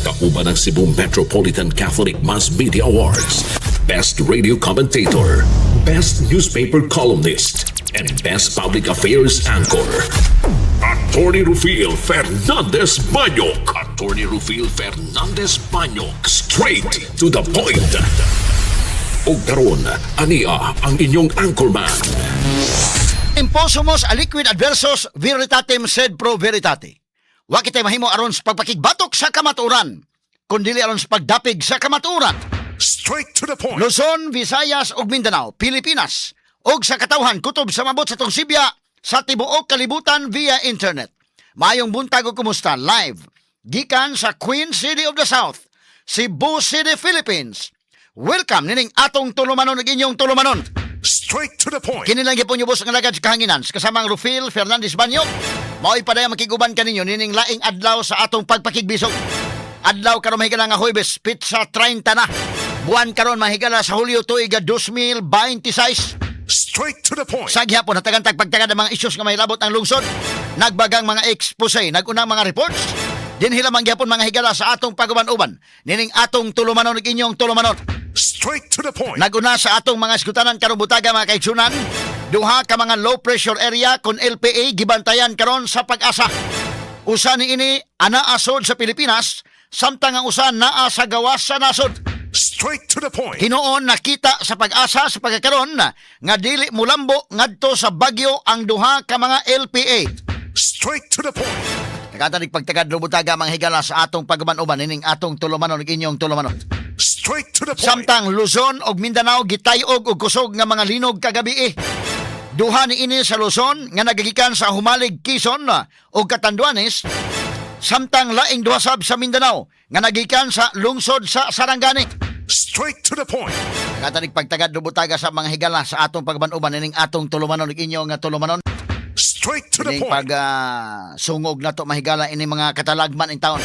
Kauban ng Cebu Metropolitan Catholic Mass Media Awards, Best Radio Commentator, Best Newspaper Columnist, and Best Public Affairs Anchor. Attorney Rufil Fernandez Banyok. Attorney Rufil Fernandez Banyok. Straight to the point. O karon, ania ang inyong anchorman. Imposumos a liquid adversus veritatem sed pro veritate. Wa kitay mahimo aron sa pagpakigbatok sa kamatuoran, kundi aron sa pagdapig sa kamatuoran. Straight to the point. Luzon, Visayas ug Mindanao, Pilipinas, ug sa katawhan kutob sa mabot sa tong Sibya sa tibuok kalibutan via internet. Mayong buntag ug kumusta live gikan sa Queen City of the South, Cebu City, Philippines. Welcome nining atong tulumanon ug inyong tulumanon. Straight to the point. Kini lang gyapon yung boss nga lagad sa kahanginan kasama ang Rufil Fernandez Banyok. Mao'y padayang makiguban kaninyo nining laing adlaw sa atong pagpakigbisog. Adlaw karon mahigala nga Huwebes, pitsa 30 na. Buwan karon mahigala sa Hulyo tuig 2026. Straight to the point. Sa gihapon natagantag pagtagad ang mga issues nga mahilabot ang lungsod. Nagbagang mga expose, nagunang mga reports. Dinhila man gihapon mga higala sa atong paguban-uban. Nining atong tulumanon ug inyong tulumanon. Straight to the point. Naguna sa atong mga skutanan karong butaga mga kaigsunan. Duha ka mga low pressure area kon LPA gibantayan karon sa Pag-asa. Usa ni ini anaa sod sa Pilipinas, samtang ang usa naa sa gawas sa nasod. Straight to the point. Hinoon nakita sa Pag-asa sa pagkakaron nga dili mulambo ngadto sa Bagyo ang duha ka mga LPA. Straight to the point. Nakatanig pagtagad butaga mga higala sa atong paguban-uban nining atong tulumanon ug inyong tulumanon. Straight to the point. Samtang Luzon ug Mindanao gitayog og kusog nga mga linog kagabi. Duha ni ini sa Luzon nga nagagikan sa Humalig, Quezon ug Catanduanes, samtang laing duha sab sa Mindanao nga nagikan sa lungsod sa Sarangani. Straight to the point. Nakatanig pagtagad butaga sa mga higala sa atong pagban-uban nining atong tulumanon ug inyong nga tulumanon. Straight to the Ining point. pag sungog na to mahigala ini mga katalagman in taon.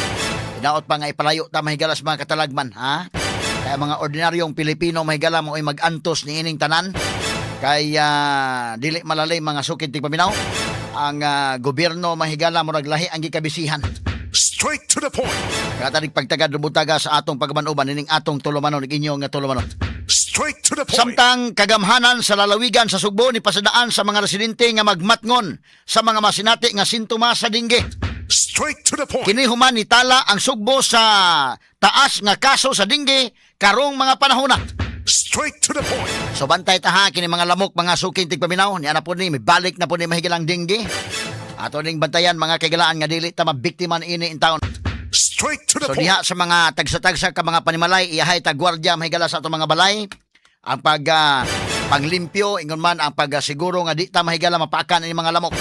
Inaot pa nga ipalayo ta mahigala sa mga katalagman, ha? Kaya mga ordinaryong Pilipino mahigala mo ay mag-antos ni ining tanan. Kaya dili malalay mga sukid tigpaminaw. Ang gobyerno mahigala mo naglahi ang gikabisihan. Straight to the point. Katanig pagtagad butaga sa atong pagmanuban nining atong tulumanon ug inyong nga tulumanon. Straight to the point. Samtang kagamhanan sa lalawigan sa Sugbo ni pasadaan sa mga residente nga magmatngon sa mga masinati nga sintomas sa dingge. Straight to the point. Kini human ni tala ang Sugbo sa taas nga kaso sa dingge karong mga panahon na. Straight to the point. So bantay taha kini mga lamok mga suking tigpaminaw ni ana po ni mibalik na po ni mahigilang dingge. Ato ning bantayan mga kagalaan nga dili ta mabiktima ini in town. Straight to the So point. diha sa mga tagsa-tagsa ka mga panimalay iyahay ta gwardiya mahigala sa atong mga balay ang paglimpyo ingon man ang pagsiguro nga di ta mahigala mapakan ini mga lamok.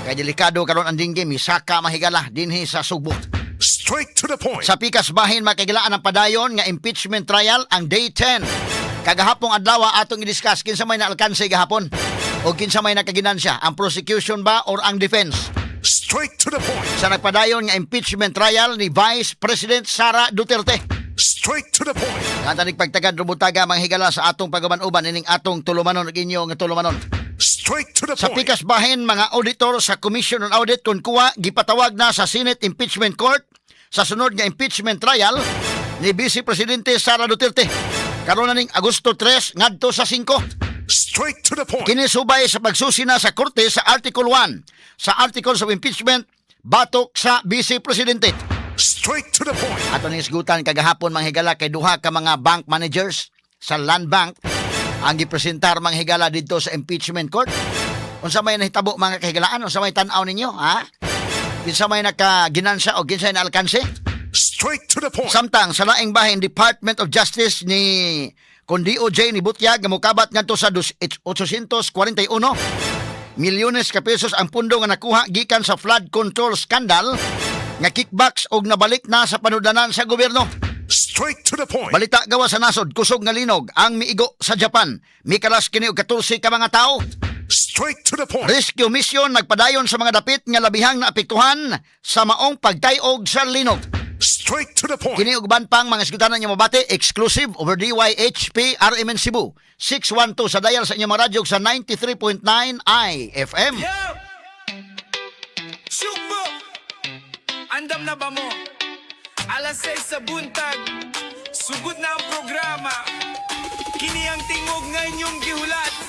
Kay delikado karon ang dingge misaka mahigala dinhi sa Sugbo. Straight to the point. Sa pikas bahin makigilaan ang padayon nga impeachment trial ang day 10. Kagahapong adlaw atong i-discuss kinsa may naalkanse gahapon o kinsa may nakaginansya, ang prosecution ba or ang defense. Straight to the point. Sa nagpadayon nga impeachment trial ni Vice President Sara Duterte. Straight to the point. Katanig pagtagad rumutaga mga higala sa atong pagaban-uban ining atong tulumanon ug inyo nga tulumanon. Straight to the Sa point. pikas bahin mga auditor sa Commission on Audit kun kuwa gipatawag na sa Senate Impeachment Court sa sunod nga impeachment trial ni Vice Presidente Sara Duterte. Karon na ning Agosto 3 ngadto sa 5. Straight to the point. Kini subay sa pagsusi na sa korte sa Article 1 sa Articles of Impeachment batok sa Vice Presidente. Straight to the point. Ato ning isgutan kagahapon mga higala kay duha ka mga bank managers sa Land Bank ang gipresentar mga higala didto sa impeachment court. Unsa may nahitabo mga kahigalaan? Unsa may tan-aw ninyo, ha? Kinsa may nakaginansya o kinsa may naalkanse? Straight to the point. Samtang sa laing bahin Department of Justice ni DOJ ni Butyag nga mokabat ngadto sa 841 milyones ka pesos ang pundo nga nakuha gikan sa flood control scandal nga kickbacks og nabalik na sa panudanan sa gobyerno. Straight to the point. Balita gawa sa nasod, kusog nga linog ang miigo sa Japan. Mikalas kini og 14 ka mga tao. Straight to the point. Rescue mission nagpadayon sa mga dapit nga labihang naapektuhan sa maong pagtayog sa linog. Straight to the point. Kini uban pang mga isgutanan niyo mabati exclusive over DYHP RMN Cebu 612 sa dial sa inyong mga radyo sa 93.9 IFM. Yo! Sugbo! Andam na ba mo? Alas 6 sa buntag, sugod na ang programa. Kini ang tingog nga inyong gihulat.